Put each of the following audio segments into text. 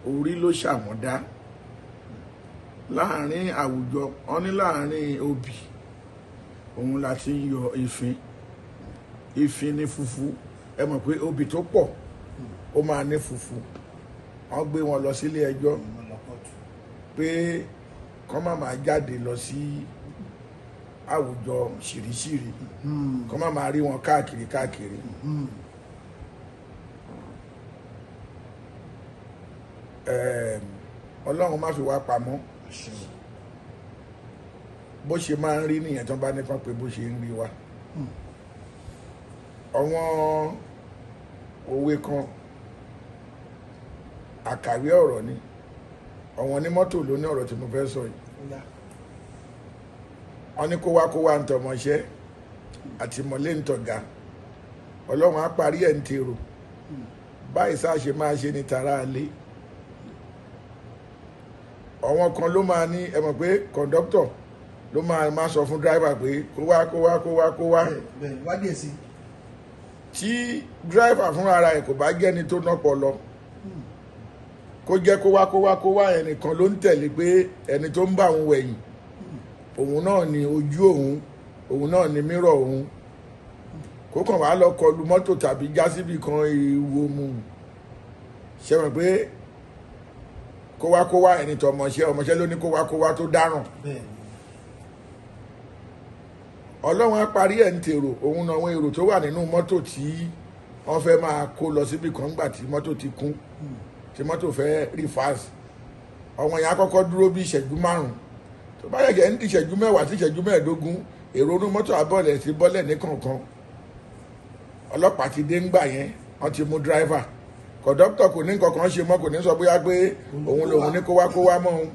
orí ló ṣàmọ̀dá láàrin àwùjọ wọn ní láàrin obì òun la ti ń yọ ìfín ní fufu ẹ mọ̀ pé obì tó pọ̀ ó máa ní fufu wọ́n gbé wọn lọ sílé ẹjọ́ pé kọ́ má máa jáde lọ sí àwùjọ ṣìríṣìrí kọ́ má máa rí wọn káàkiri ọlọ́run má fi wá pamọ́ bó ṣe máa ń rí nìyẹn tó bá nípa pé bó ṣe ń rí wa àwọn òwe kan àkàwé ọ̀rọ̀ ni àwọn onímọ́tò ló ní ọ̀rọ̀ tí mo fẹ́ sọ yìí wọ́n ní kó wá ń tọmọṣẹ́ àti mọ̀lé ń tọ̀gá ọlọ́run á parí ẹ̀ ń tèrò báyìí sáà ṣe máa ṣe ní tara alé àwọn kan ló máa ní ẹ mọ̀ pé kọ̀ǹdọ́tọ̀ ló máa sọ fún dráìvà pé kó wá tí dráìvà fúnra ara ẹ̀ kò bá jẹ́ni tó nọ́pọlọ kó jẹ́ kó wá ẹnìkan ló ń tẹ̀lé pé ẹni tó ń bá òun wẹ̀yìn òun náà ni ojú òun náà ni mírọ̀ òun kó kàn wá lọ kọlu mọ́tò tàbí já síbì kan ìwo mu ṣe mọ̀ pé kó wá ẹni tó ọmọṣẹ́ ló ní kó wá tó dáràn ọlọ́run á parí ẹ̀ ń tèrò òun náà àwọn èrò tó wà nínú mọ́tò tí wọ́n fẹ́ máa kó lọ síbì kan gbà tí mọ́tò ti kún tí mọ́tò fẹ́ rìfáàsì ọmọ yẹn á kọ́kọ́ dúró bí ìṣẹ́jú 5 tó bá yẹ ń di ìṣẹ́jú 10 sí ìṣẹ́jú 15 èrò inú mọ́tò àbọ̀lẹ̀ ti bọ́lẹ̀ ní kọ̀ọ̀kan ọlọ́pàá ti dé ńgbà yẹn wọ́n ti mú dráìvà kọ̀dọ́tọ̀ kò ní nǹkan ṣe mọ́ kò ní sọ bóyá pé òun lòun ní kó wá mọ́ òun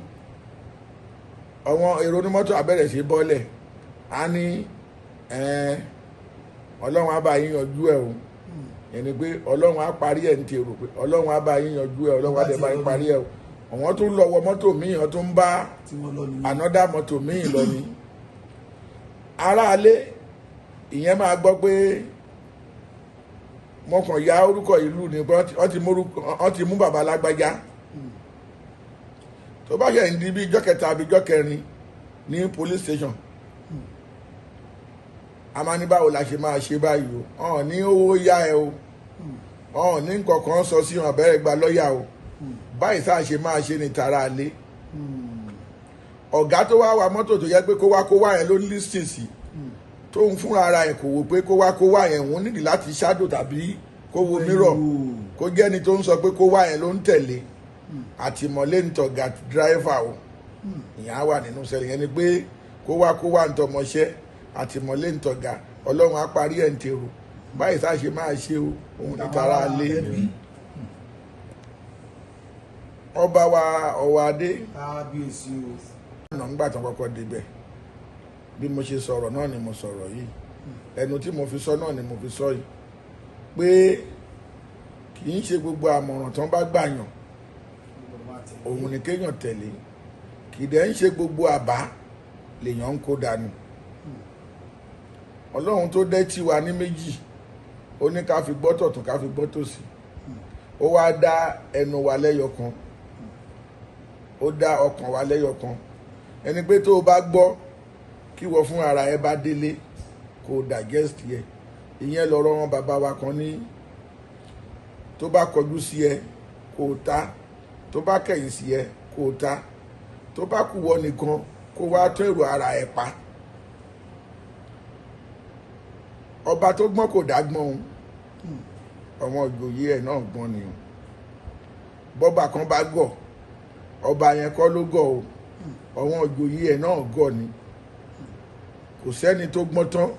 àwọn èrò inú mọ́tò àbẹ̀rẹ̀ sí bọ́lẹ̀ á ní ọlọ́run á bá yín yanjú ẹ̀ o ẹni pé ọlọ́run á parí ẹ̀ ń tèrò pé ọlọ́run á bá yín yanjú ẹ̀ ọlọ́run á dẹ̀ bá yín parí ẹ̀ o àwọn tó ń lọ wọ mọ́tò míì wọ́n tó ń bá ànọ́dá mọ́tò míì lọ ni aráalé ìyẹn máa gbọ́ pé mo kàn ya orúkọ ìlú ni wọ́n ti mú bàbá lágbájá tó bá yẹ ń di bí ijọ́ kẹta àbí ijọ́ kẹrin ní police station a máa ní báwo la ṣe máa ṣe báyìí o ọ̀hún ní owó yá ẹ o ọ̀hún ní nǹkan kan sọ sí ọ̀hún bẹ̀rẹ̀ gba lọ́ọ̀yà o báyìí sáà ṣe máa ṣe ní tara alé ọ̀gá tó wá wa mọ́tò tó yẹ pé kó wá yẹn ló lísìn sí tó ń fúnra ara ẹ̀ kò wò pé kó wá yẹn òun nídìí láti ṣáàdò tàbí kó wo mírọ̀ kó jẹ́ni tó ń sọ pé kó wá yẹn ló ń tẹ̀lé àtìmọ́lé ń tọ̀gà dráìvà o ìyẹn á wà nínú sẹ́lẹ̀ yẹn ni pé kó wá ń tọmọṣẹ́ àtìmọ́lé ń tọ̀gà ọlọ́run á parí ẹ̀ ń tèrò báyìí sáà ṣe máa ṣe o òun ní tara alé ọba wa ọwọ́ adé ọ̀nà ńgbà tán kọ́kọ́ débẹ̀ bí mo ṣe sọ̀rọ̀ náà ni mo sọ̀rọ̀ yìí ẹnu tí mo fi sọ náà ni mo fi sọ yìí pé kì í ṣe gbogbo àmọ̀ràn tán bá gbàyàn òun ni kéèyàn tẹ̀lé kì í dẹ̀ ń ṣe gbogbo àbá lèèyàn ń kó dànù ọlọ́run tó dẹ́ tí wa ní méjì ó ní ká fi gbọ́ tọ̀tún ká fi gbọ́ tòsì ó wá dá ẹnu wa lẹ́yọ kan ó dá ọkàn wa lẹ́yọ kan ẹni pé tó o bá gbọ́ kí wọ́n fún ara ẹ bá délé kó o digest yẹ ìyẹn lọ́rọ̀ wọn bàbá wa kan ní tó bá kọjú sí ẹ kó o ta tó bá kẹ̀yìn sí ẹ kó o ta tó bá kù wọ nìkan kó wá tún èrò ara ẹ pa ọba tó gbọ́n kò dágbọ́n o àwọn ìjòyè ẹ̀ náà gbọ́n ni o bọ́ba kan bá gọ̀ ọba yẹn kọ́ ló gọ̀ o àwọn ìjòyè ẹ̀ náà gọ̀ ni kò sẹ́ni tó gbọ́n tán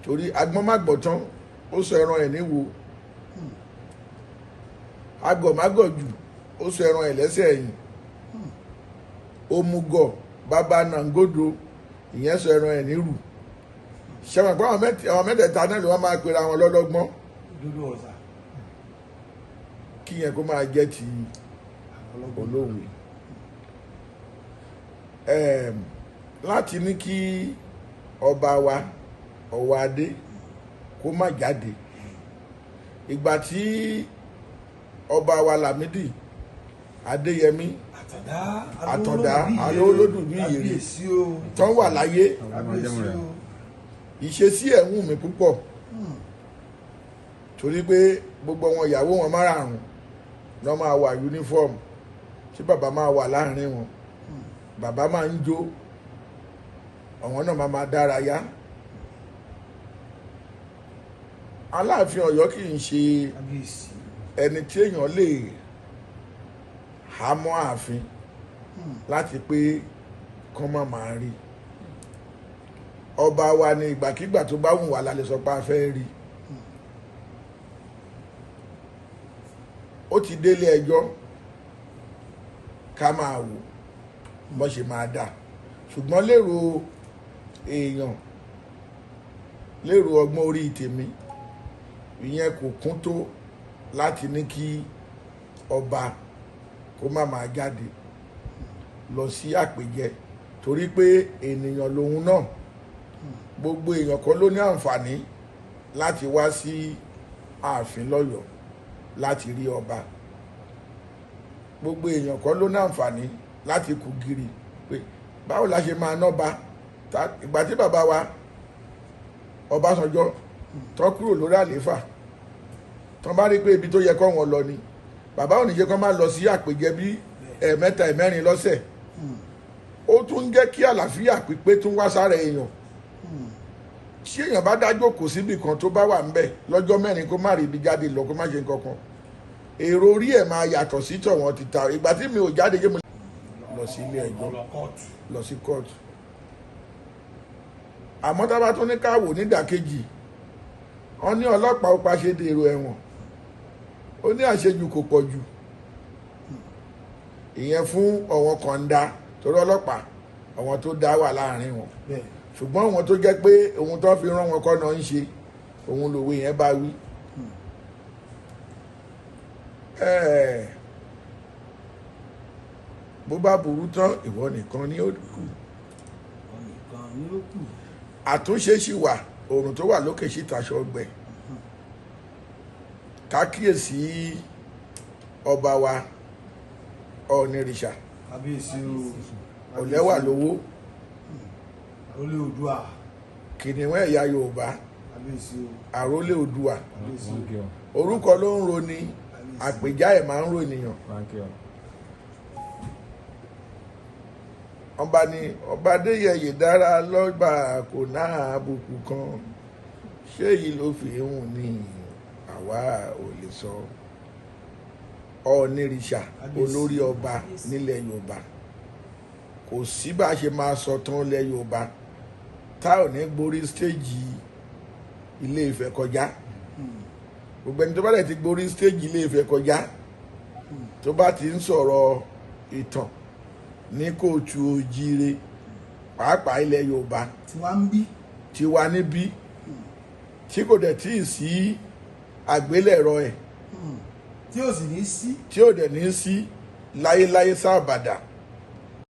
torí agbọ́n má gbọ́ tán ó sọ ẹran ẹ̀ níwo agọ̀ má gọ̀ jù ó sọ ẹran ẹ̀ lẹ́sẹ̀ ẹ̀yìn òmùgọ̀ bàbá nàngódò ìyẹn sọ ẹran ẹ̀ nírù ṣẹ́wọ̀n pé àwọn mẹ́tẹ̀ẹ̀ta náà ló wọ́n máa pera wọn lọ́lọ́gbọ́n kí yẹn kó máa jẹ́ ti olóòwe láti ní kí ọba wa ọwọ́ adé kó má jáde ìgbà tí ọba wa Lámídì Adéyẹmí Àtàndá Alówólódù bí ìyèrè tó ń wà láyé. Ìṣesí ẹ̀ wù mí púpọ̀ torí pé gbogbo wọn ìyàwó wọn márààrún lọ́ máa wà uniform tí bàbá máa wà láàrin wọn, bàbá máa ń jó, àwọn náà máa dárayá. Aláàfin Ọ̀yọ́ kì í ṣe ẹni tí èèyàn lè há mọ́ ààfin láti pé kán má máa rí. Ọba wa ni ìgbàkígbà tó bá wù wá la lè sọ pé a fẹ́ rí. Ó ti délé ẹjọ́ ká máa wò bó ṣe máa dà, ṣùgbọ́n lérò èèyàn, lérò ọgbọ́n orí tèmi, ìyẹn kò kún tó láti ní kí ọba kó má máa jáde lọ sí àpèjẹ torí pé ènìyàn lòun náà. Gbogbo èèyàn kan ló ní àǹfààní láti wá sí ààfin lọ́yọ̀ọ́ láti rí ọba. Gbogbo èèyàn kan ló ní àǹfààní láti kú gìrì pé báwo la ṣe máa nọ́ba. Ìgbà tí bàbá wa Ọbásanjọ́ tó kúrò lórí àlééfà tó bá rí pé ibi tó yẹ kó wọn lọ ni, bàbá ò ní jẹ́ kó máa lọ sí àpèjẹ bí ẹ̀ẹ̀mẹ́ta ẹ̀ẹ̀mẹ́rin lọ́sẹ̀. Ó tún jẹ́ kí àlàáfíà pípé tún wá sára èèyàn. Tí èèyàn bá dájọ́ kò síbì kan tó bá wà ńbẹ̀ lọ́jọ́ mẹ́rin kó má rí ibi jáde lọ, kó má ṣe nǹkan kan, èrò orí ẹ̀ máa yàtọ̀ sí tọ̀wọ́n ti ta. Ìgbà tí mi ò jáde jẹ́ mo lọ sí ilé ẹjọ́, lọ sí kóòtù. Àmọ́ tá a bá tún ní ká wò nídàkejì, wọ́n ní ọlọ́pàá ó paṣẹ dèrò ẹ̀wọ̀n, ó ní àṣejù kò pọ̀ jù. Ìyẹn fún ọ̀wọ́n kan ń dá torí ọlọ́pàá àwọn tó dá wà láàrin wọn, ṣùgbọ́n àwọn tó jẹ́ pé ohun tó fi rán wọn kọ́ náà ń ṣe, òun lòwe yẹn bá wí. Bó bá burú tán ìwọ nìkan ni ó kù. Àtúnṣe sì wà, oòrùn tó wà lókè sí taṣọ ọgbẹ. Ká kíyèsí ọba wa Ọ̀nìrìṣà, ọ̀lẹ́wà lówó, àrólé Oòduà, kìnìún ẹ̀yà Yorùbá, àrólé Oòduà. Orúkọ ló ń roni, àpèjá ẹ̀ máa ń ro ènìyàn. Ọba ni ọba Adéyẹyè dára lọ́gbà kò náà àbùkù kan, ṣé èyí ló fi hùn ní àwa ò lè sọ. Ọ̀nìrìṣà olórí ọba nílẹ̀ Yorùbá, kò sí bá a ṣe máa sọ tán lẹ̀ Yorùbá tá ò ní gborí stéèjì Ilé Ifẹ̀ kọjá. Gbogbo ẹni tó bá dẹ̀ ti gborí stéèjì Ilé Ifẹ̀ kọjá, tó bá ti ń sọ̀rọ̀ ìtàn ní kóòtù òjíire, pàápàá ilẹ̀ Yorùbá tiwa níbí, tí kò dẹ̀ tí ì sí àgbélẹ̀rọ ẹ̀, tí ò sì ní sí, tí ò dẹ̀ ní sí láyéláyé sáàbàdà.